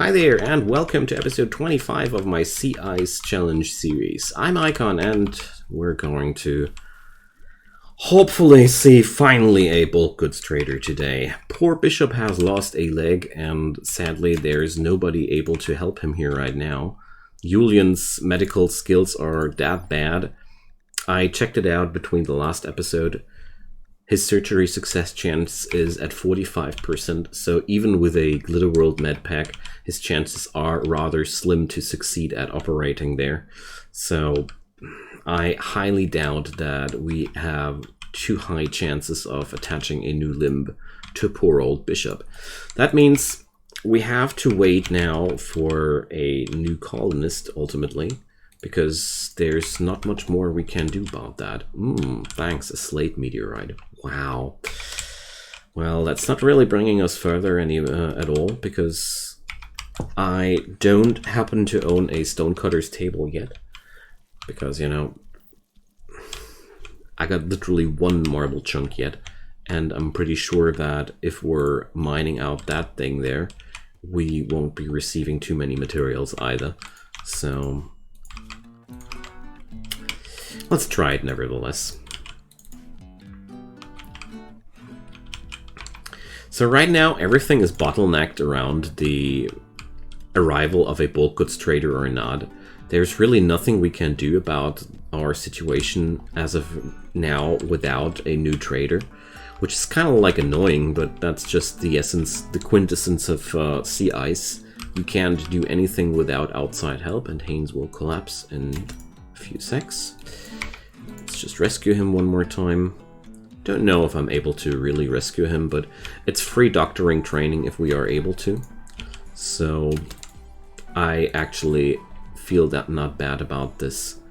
Hi there, and welcome to episode 25 of my Sea Ice Challenge series. I'm Icon, and we're going to hopefully see finally a bulk goods trader today. Poor Bishop has lost a leg, and sadly there's nobody able to help him here right now. Julian's medical skills are that bad. I checked it out between the last episode. His surgery success chance is at 45%, so even with a Glitterworld med pack, his chances are rather slim to succeed at operating there. So I highly doubt that we have too high chances of attaching a new limb to poor old Bishop. That means we have to wait now for a new colonist, ultimately, because there's not much more we can do about that. Thanks, a slate meteorite. Wow. Well, that's not really bringing us further at all, because I don't happen to own a stonecutter's table yet. Because, you know, I got literally one marble chunk yet, and I'm pretty sure that if we're mining out that thing there, we won't be receiving too many materials either. So let's try it nevertheless. So right now, everything is bottlenecked around the arrival of a bulk goods trader or not. There's really nothing we can do about our situation as of now without a new trader, which is kind of like annoying, but that's just the essence, the quintessence of Sea Ice. You can't do anything without outside help, and Haynes will collapse in a few secs. Let's just rescue him one more time. Don't know if I'm able to really rescue him, but it's free doctoring training if we are able to. So I actually feel that not bad about this,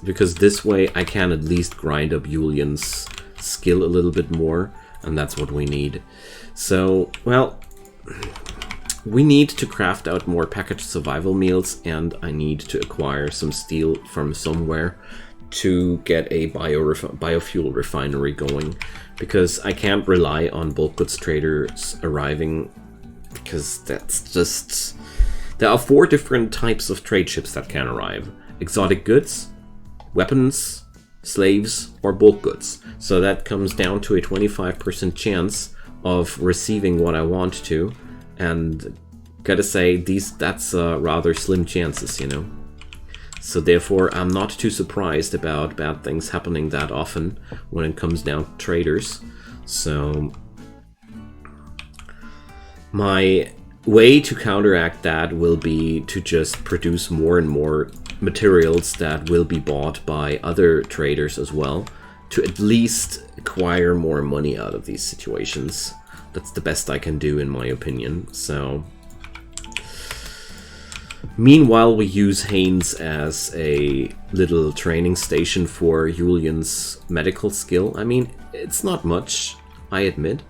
because this way I can at least grind up Julian's skill a little bit more, and that's what we need. So, well, we need to craft out more packaged survival meals, and I need to acquire some steel from somewhere to get a biofuel refinery going, because I can't rely on bulk goods traders arriving, because that's just... There are 4 different types of trade ships that can arrive: exotic goods, weapons, slaves, or bulk goods. So that comes down to a 25% chance of receiving what I want to, and gotta say, that's rather slim chances, you know. So therefore, I'm not too surprised about bad things happening that often when it comes down to traders. So my way to counteract that will be to just produce more and more materials that will be bought by other traders as well, to at least acquire more money out of these situations. That's the best I can do, in my opinion. So meanwhile, we use Haynes as a little training station for Julian's medical skill. I mean, it's not much, I admit,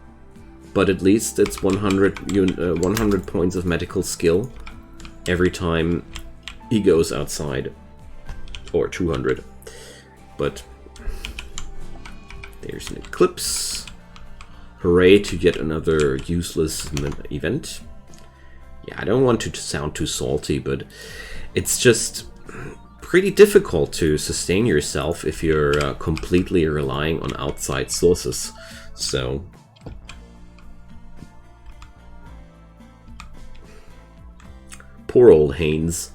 but at least it's 100 points of medical skill every time he goes outside, or 200. But there's an eclipse. Hooray to yet another useless event. Yeah, I don't want to sound too salty, but it's just pretty difficult to sustain yourself if you're completely relying on outside sources. So poor old Haynes.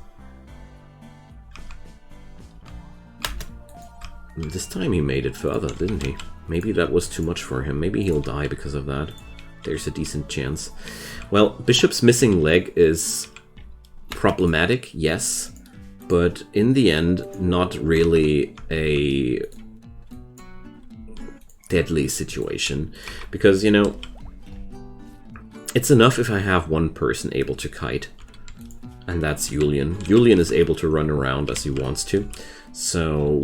This time he made it further, didn't he? Maybe that was too much for him. Maybe he'll die because of that. There's a decent chance. Well, Bishop's missing leg is problematic, yes, but in the end, not really a deadly situation. Because, you know, it's enough if I have one person able to kite, and that's Julian. Julian is able to run around as he wants to, so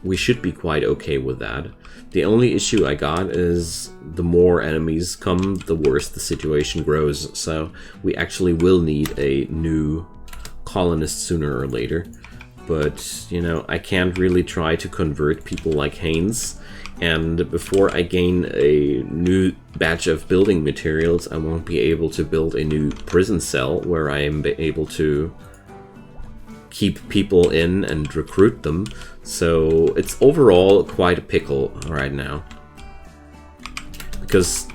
we should be quite okay with that. The only issue I got is the more enemies come, the worse the situation grows. So we actually will need a new colonist sooner or later. But, you know, I can't really try to convert people like Haynes And before I gain a new batch of building materials, I won't be able to build a new prison cell where I am able to keep people in and recruit them. So it's overall quite a pickle right now. Because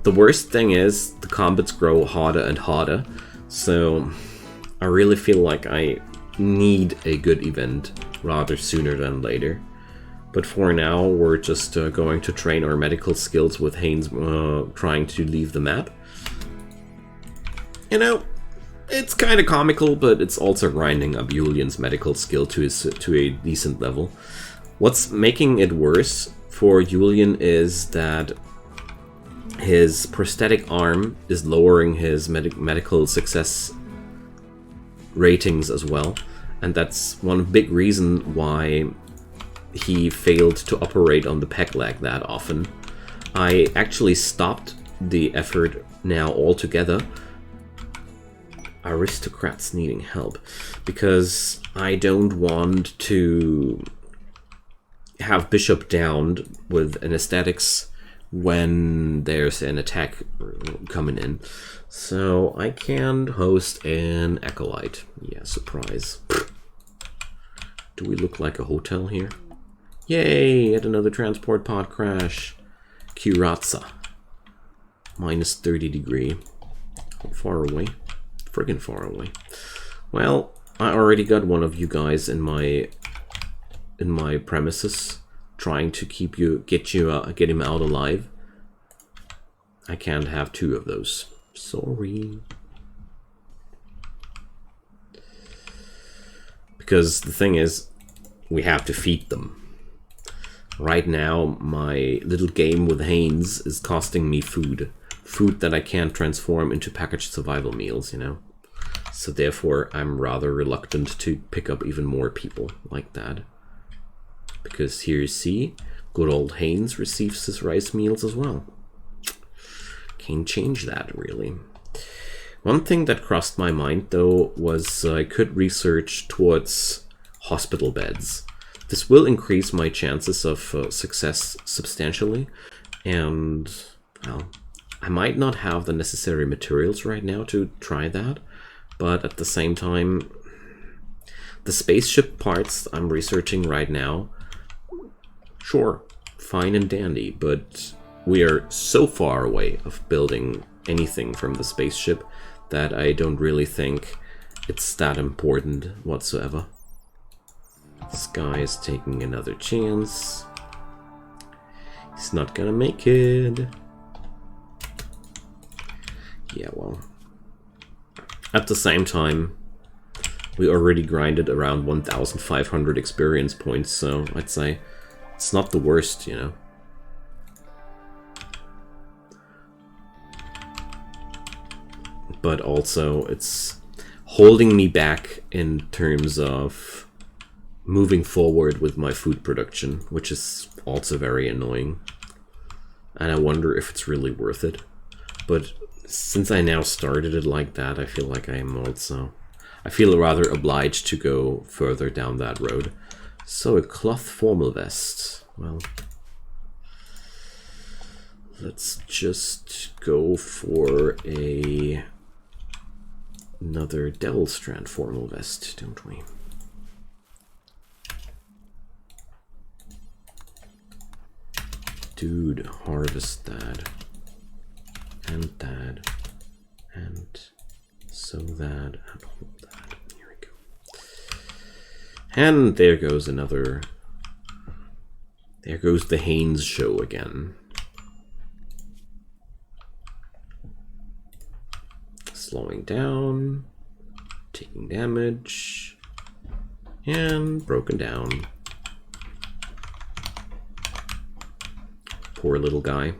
the worst thing is the combats grow harder and harder. So I really feel like I need a good event rather sooner than later. But for now, we're just going to train our medical skills with Haynes trying to leave the map. You know, it's kind of comical, but it's also grinding up Julian's medical skill to a decent level. What's making it worse for Julian is that his prosthetic arm is lowering his medical success ratings as well. And that's one big reason why he failed to operate on the peg leg that often. I actually stopped the effort now altogether. Aristocrats needing help, because I don't want to have Bishop downed with anesthetics when there's an attack coming in. So I can host an acolyte. Yeah, surprise. Do we look like a hotel here? Yay, yet another transport pod crash. Curazza. Minus 30 degree. How far away? Friggin' far away. Well, I already got one of you guys in my premises, trying to get him out alive. I can't have two of those. Sorry. Because the thing is, we have to feed them. Right now, my little game with Haynes is costing me food. Food that I can't transform into packaged survival meals, you know? So therefore, I'm rather reluctant to pick up even more people like that. Because here you see, good old Haynes receives his rice meals as well. Can't change that, really. One thing that crossed my mind, though, was I could research towards hospital beds. This will increase my chances of success substantially, and, well, I might not have the necessary materials right now to try that, but at the same time, the spaceship parts I'm researching right now, sure, fine and dandy, but we are so far away of building anything from the spaceship that I don't really think it's that important whatsoever. This guy is taking another chance. He's not gonna make it. Yeah, well. At the same time, we already grinded around 1,500 experience points, so I'd say it's not the worst, you know. But also, it's holding me back in terms of moving forward with my food production, which is also very annoying. And I wonder if it's really worth it. But since I now started it like that, I feel like I feel rather obliged to go further down that road. So a cloth formal vest. Well, let's just go for another Devil Strand formal vest, don't we? Dude, harvest that. And that. And so that. And hold that. Here we go. And there goes another. There goes the Haynes show again. Slowing down. Taking damage. And broken down. Poor little guy.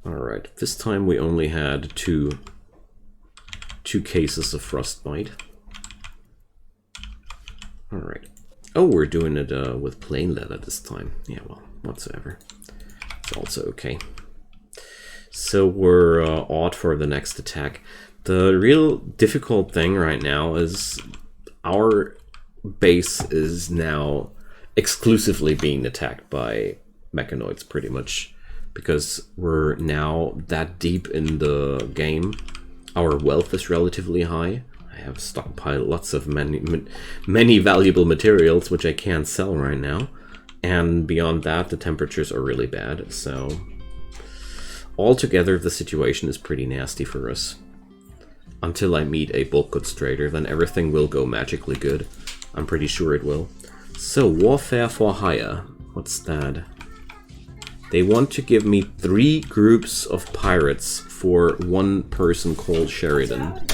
Alright, this time we only had two cases of frostbite. Alright. Oh, we're doing it with plain leather this time. Yeah, well, whatsoever. It's also okay. So we're odd for the next attack. The real difficult thing right now is our base is now exclusively being attacked by mechanoids, pretty much, because we're now that deep in the game. Our wealth is relatively high. I have stockpiled lots of many valuable materials, which I can't sell right now. And beyond that, the temperatures are really bad, so altogether the situation is pretty nasty for us. Until I meet a bulk goods trader, then everything will go magically good. I'm pretty sure it will. So, warfare for hire. What's that? They want to give me 3 groups of pirates for 1 person called Sheridan.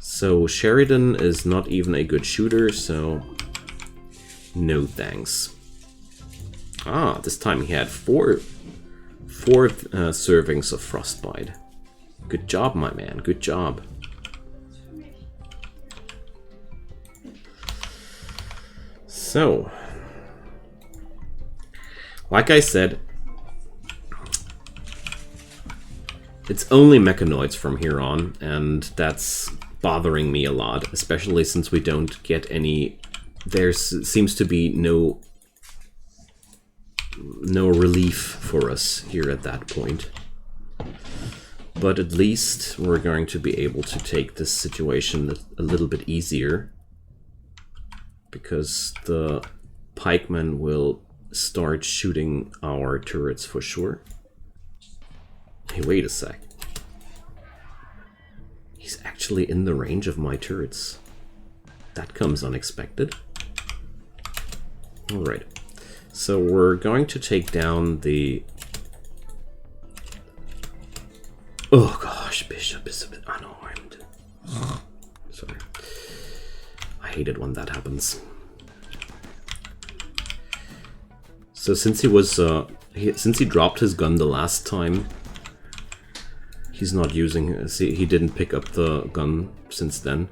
So Sheridan is not even a good shooter, so no thanks. Ah, this time he had 4 servings of frostbite. Good job, my man, good job. So, like I said, it's only mechanoids from here on, and that's bothering me a lot, especially since we don't get any... There seems to be no relief for us here at that point. But at least we're going to be able to take this situation a little bit easier, because the pikemen will start shooting our turrets for sure. Hey, wait a sec. He's actually in the range of my turrets. That comes unexpected. Alright. So we're going to take down the... Oh gosh, Bishop is a bit unarmed. Sorry. I hate it when that happens. So since he was... since he dropped his gun the last time, he's not using... See, he didn't pick up the gun since then.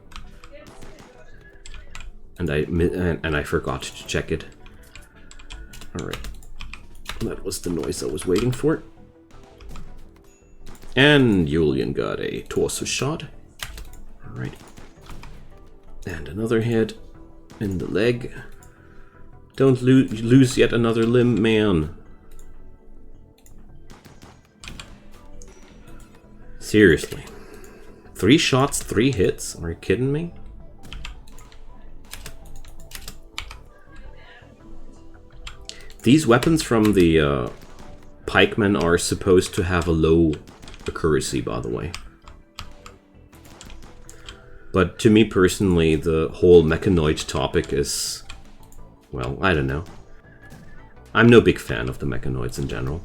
And I forgot to check it. Alright. That was the noise I was waiting for. And Julian got a torso shot. Alright. And another hit in the leg. Don't lose yet another limb, man. Seriously. 3 shots, 3 hits? Are you kidding me? These weapons from the pikemen are supposed to have a low accuracy, by the way. But to me personally, the whole mechanoid topic is... well, I don't know. I'm no big fan of the mechanoids in general.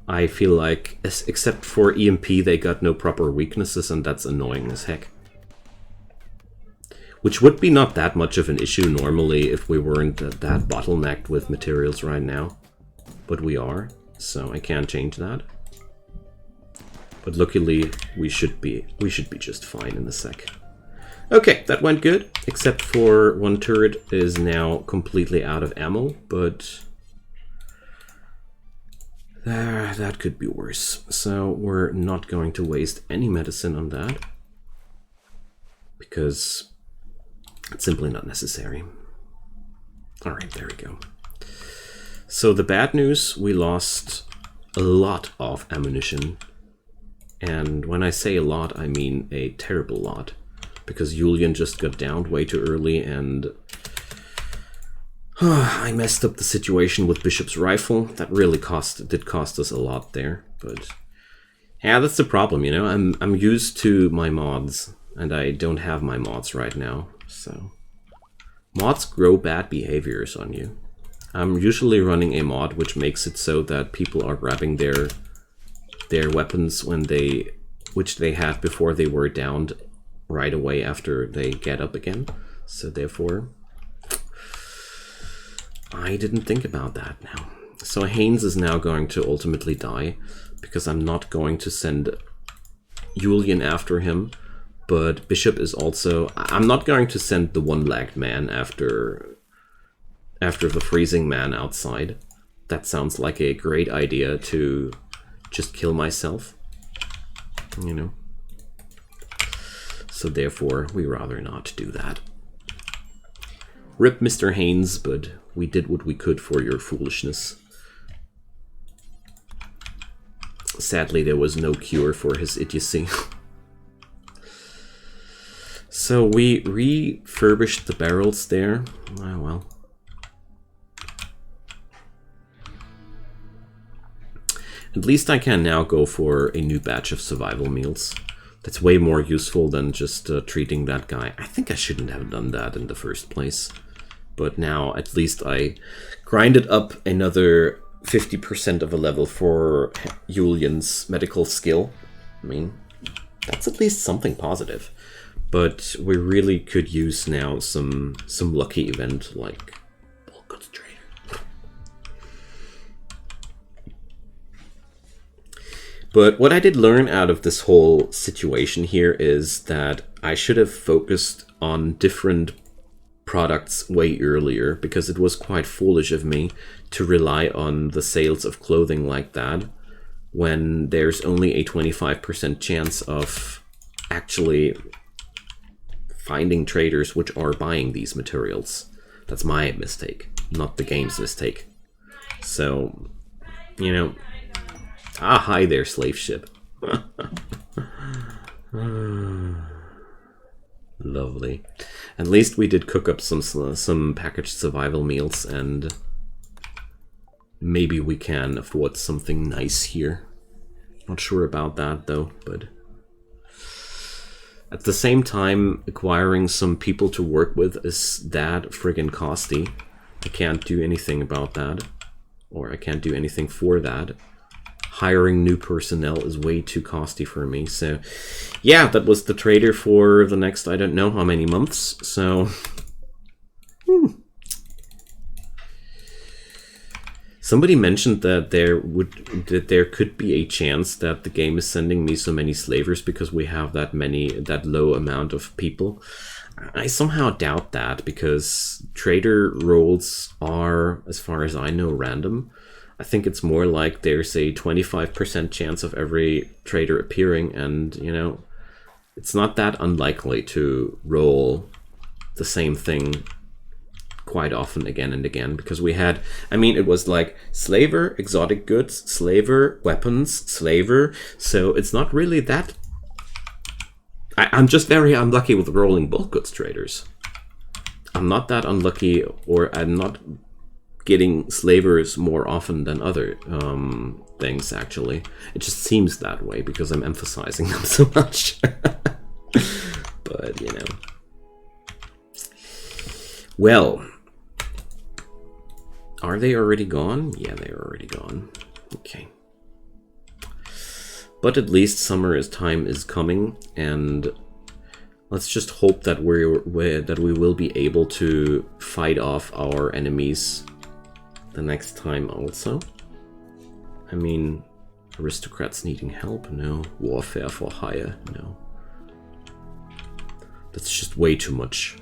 I feel like, except for EMP, they got no proper weaknesses, and that's annoying as heck. Which would be not that much of an issue normally if we weren't that bottlenecked with materials right now. But we are, so I can't change that. But luckily, we should be just fine in a sec. Okay, that went good, except for 1 turret is now completely out of ammo, but that could be worse. So we're not going to waste any medicine on that, because it's simply not necessary. Alright, there we go. So the bad news, we lost a lot of ammunition. And when I say a lot, I mean a terrible lot. Because Julian just got downed way too early, and I messed up the situation with Bishop's rifle. That really did cost us a lot there. But yeah, that's the problem, you know. I'm used to my mods, and I don't have my mods right now. So mods grow bad behaviors on you. I'm usually running a mod which makes it so that people are grabbing their weapons which they had before they were downed right away after they get up again. So therefore, I didn't think about that now. So Haynes is now going to ultimately die, because I'm not going to send Julian after him. But Bishop is also... I'm not going to send the one-legged man after the freezing man outside. That sounds like a great idea to just kill myself, you know. So therefore, we rather not do that. Rip Mr. Haynes, but we did what we could for your foolishness. Sadly, there was no cure for his idiocy. So we refurbished the barrels there. Oh well. At least I can now go for a new batch of survival meals. That's way more useful than just treating that guy. I think I shouldn't have done that in the first place. But now at least I grinded up another 50% of a level for Julian's medical skill. I mean, that's at least something positive. But we really could use now some lucky event like bulk goods trader. But what I did learn out of this whole situation here is that I should have focused on different products way earlier, because it was quite foolish of me to rely on the sales of clothing like that when there's only a 25% chance of actually finding traders which are buying these materials. That's my mistake, not the game's mistake. So, you know, hi there, slave ship. Lovely. At least we did cook up some packaged survival meals, and maybe we can afford something nice here. Not sure about that though, but at the same time, acquiring some people to work with is that friggin' costly. I can't do anything about that, or I can't do anything for that. Hiring new personnel is way too costly for me. So yeah, that was the trader for the next I don't know how many months. So somebody mentioned that there could be a chance that the game is sending me so many slavers because we have that low amount of people. I somehow doubt that, because trader roles are, as far as I know, random. I think it's more like there's a 25% chance of every trader appearing, and, you know, it's not that unlikely to roll the same thing quite often again and again, because we had, I mean, it was like slaver, exotic goods, slaver, weapons, slaver, so it's not really that... I'm just very unlucky with rolling bulk goods traders. I'm not that unlucky, or I'm not getting slavers more often than other things, actually. It just seems that way because I'm emphasizing them so much. But, you know. Well, are they already gone? Yeah, they're already gone. Okay. But at least summer time is coming, and let's just hope that we will be able to fight off our enemies the next time also. I mean, aristocrats needing help? No. Warfare for hire? No. That's just way too much.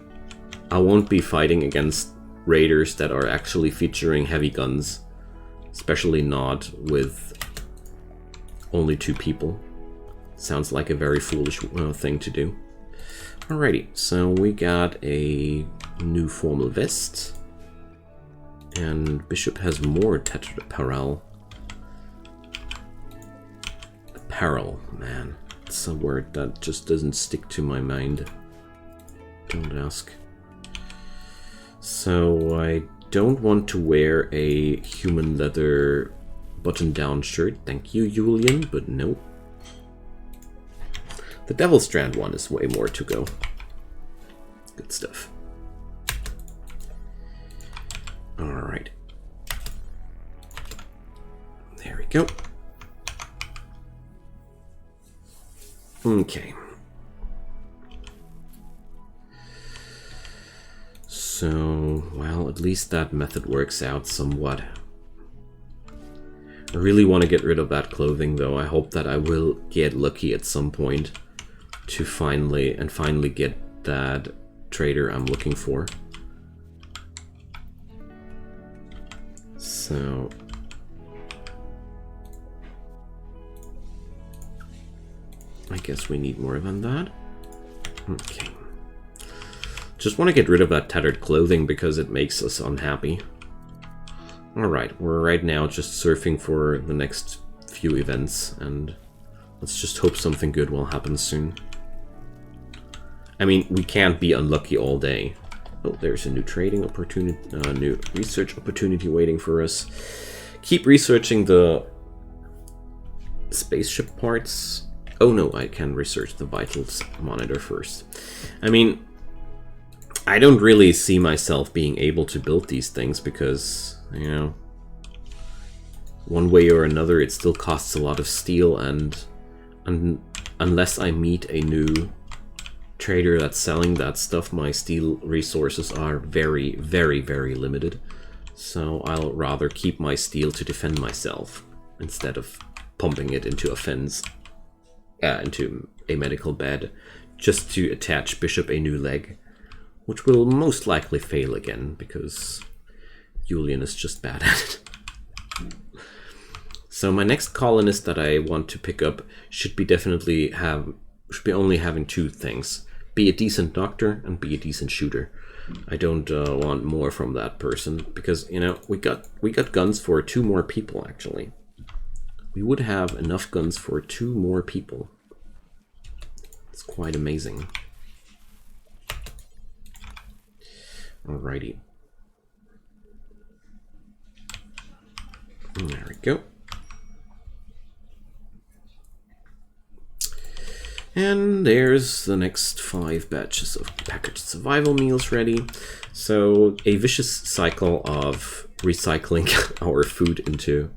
I won't be fighting against raiders that are actually featuring heavy guns. Especially not with only 2 people. Sounds like a very foolish thing to do. Alrighty, so we got a new formal vest. And Bishop has more tattered apparel. Apparel, man. It's a word that just doesn't stick to my mind. Don't ask. So I don't want to wear a human leather button-down shirt. Thank you, Julian, but no. The Devil Strand one is way more to go. Good stuff. Alright. There we go. Okay. So, well, at least that method works out somewhat. I really want to get rid of that clothing, though. I hope that I will get lucky at some point to finally get that trader I'm looking for. So, guess we need more than that. Okay. Just want to get rid of that tattered clothing because it makes us unhappy. Alright, we're right now just surfing for the next few events, and let's just hope something good will happen soon. I mean, we can't be unlucky all day. Oh, there's a new trading opportunity, new research opportunity waiting for us. Keep researching the spaceship parts. Oh no, I can research the vitals monitor first. I mean, I don't really see myself being able to build these things because, you know, one way or another it still costs a lot of steel, and unless I meet a new trader that's selling that stuff, my steel resources are very, very, very limited. So I'll rather keep my steel to defend myself instead of pumping it into a fence, into a medical bed, just to attach Bishop a new leg, which will most likely fail again because Julian is just bad at it. So my next colonist that I want to pick up should be only having two things: be a decent doctor and be a decent shooter. I don't want more from that person because, you know, we got guns for 2 more people. Actually, we would have enough guns for 2 more people. It's quite amazing. Alrighty. There we go. And there's the next 5 batches of packaged survival meals ready. So a vicious cycle of recycling our food into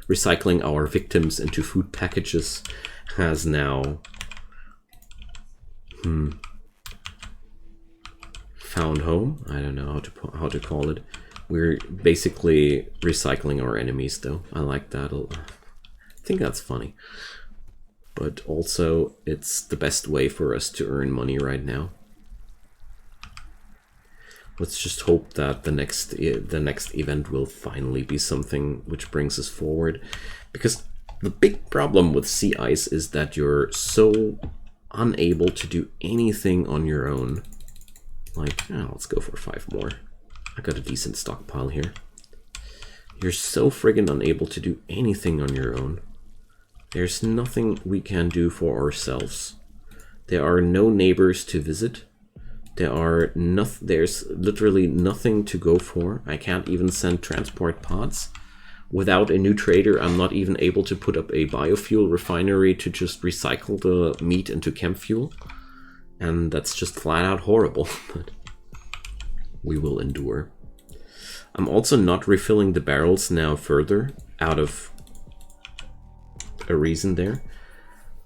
recycling our victims into food packages has now found home. I don't know how to call it. We're basically recycling our enemies, though. I like that. I think that's funny. But also, it's the best way for us to earn money right now. Let's just hope that the next event will finally be something which brings us forward. Because the big problem with sea ice is that you're so unable to do anything on your own. Like, let's go for 5 more. I got a decent stockpile here. You're so friggin' unable to do anything on your own. There's nothing we can do for ourselves. There are no neighbors to visit. There's literally nothing to go for. I can't even send transport pods. Without a new trader, I'm not even able to put up a biofuel refinery to just recycle the meat into chem fuel. And that's just flat out horrible. But we will endure. I'm also not refilling the barrels now further out of a reason there.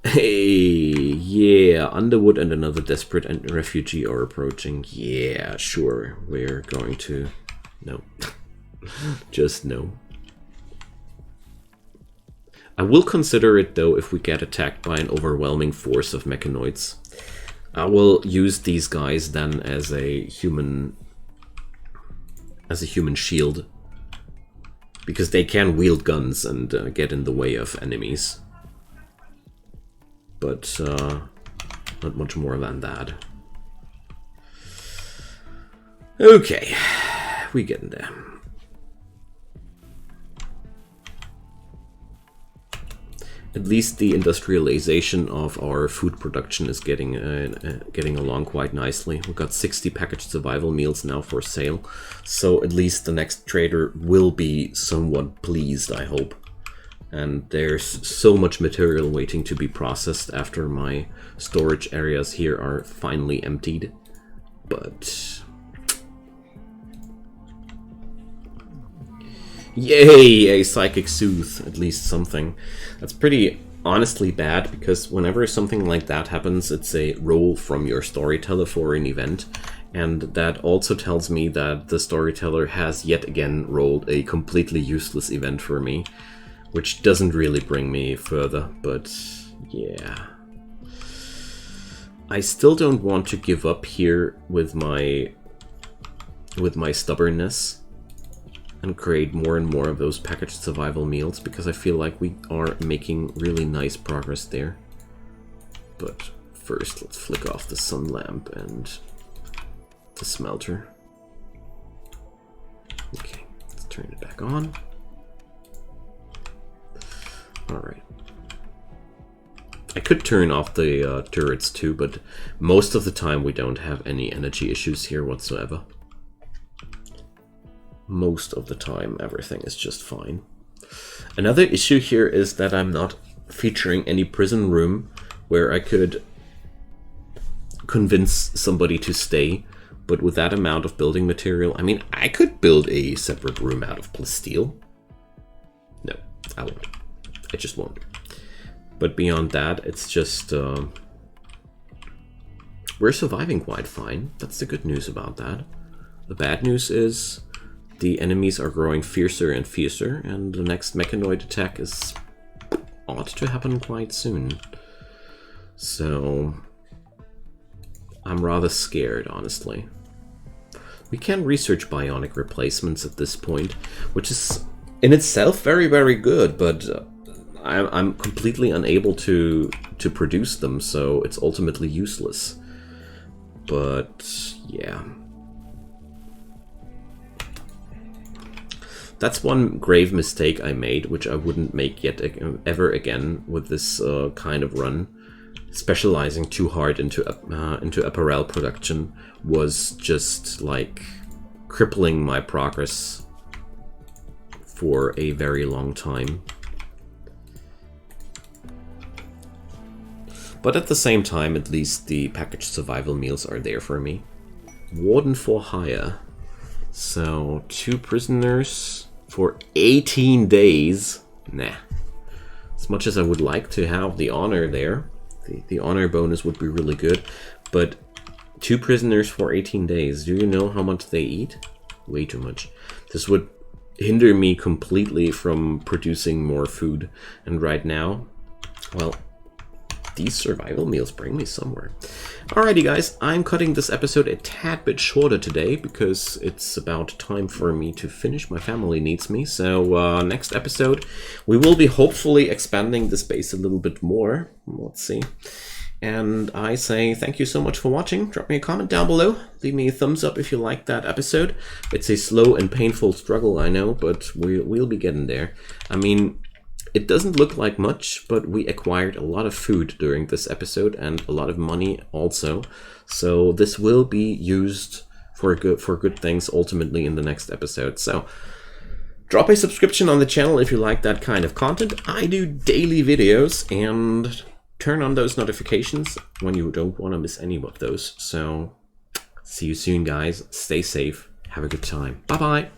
Hey, yeah, Underwood and another desperate and refugee are approaching. Yeah, sure, we're going to... No. Just no. I will consider it, though, if we get attacked by an overwhelming force of mechanoids. I will use these guys then as a human shield. Because they can wield guns and get in the way of enemies. But not much more than that. Okay, we get in there. At least the industrialization of our food production is getting along quite nicely. We've got 60 packaged survival meals now for sale, so at least the next trader will be somewhat pleased, I hope. And there's so much material waiting to be processed after my storage areas here are finally emptied. But... yay! A psychic soothe, at least something. That's pretty honestly bad, because whenever something like that happens, it's a roll from your storyteller for an event. And that also tells me that the storyteller has yet again rolled a completely useless event for me. Which doesn't really bring me further, but yeah. I still don't want to give up here with my stubbornness and create more and more of those packaged survival meals, because I feel like we are making really nice progress there. But first, let's flick off the sun lamp and the smelter. Okay, let's turn it back on. Alright. I could turn off the turrets too, but most of the time we don't have any energy issues here whatsoever. Most of the time everything is just fine. Another issue here is that I'm not featuring any prison room where I could convince somebody to stay, but with that amount of building material, I mean, I could build a separate room out of steel. No, I won't. I just won't. But beyond that, it's just... we're surviving quite fine. That's the good news about that. The bad news is the enemies are growing fiercer and fiercer, and the next mechanoid attack is ought to happen quite soon. So I'm rather scared, honestly. We can research bionic replacements at this point, which is in itself very, very good, but I'm completely unable to produce them, so it's ultimately useless. But yeah. That's one grave mistake I made, which I wouldn't make yet ever again with this kind of run. Specializing too hard into apparel production was just like crippling my progress for a very long time. But at the same time, at least the packaged survival meals are there for me. Warden for hire. So 2 prisoners for 18 days. Nah. As much as I would like to have the honor there, the honor bonus would be really good, but 2 prisoners for 18 days. Do you know how much they eat? Way too much. This would hinder me completely from producing more food. And right now, well, these survival meals bring me somewhere. Alrighty guys, I'm cutting this episode a tad bit shorter today because it's about time for me to finish. My family needs me. So next episode, we will be hopefully expanding this base a little bit more. Let's see. And I say thank you so much for watching. Drop me a comment down below. Leave me a thumbs up if you liked that episode. It's a slow and painful struggle, I know, but we'll be getting there. I mean, it doesn't look like much, but we acquired a lot of food during this episode and a lot of money also. So this will be used for good things ultimately in the next episode. So drop a subscription on the channel if you like that kind of content. I do daily videos, and turn on those notifications when you don't want to miss any of those. So see you soon, guys. Stay safe. Have a good time. Bye-bye.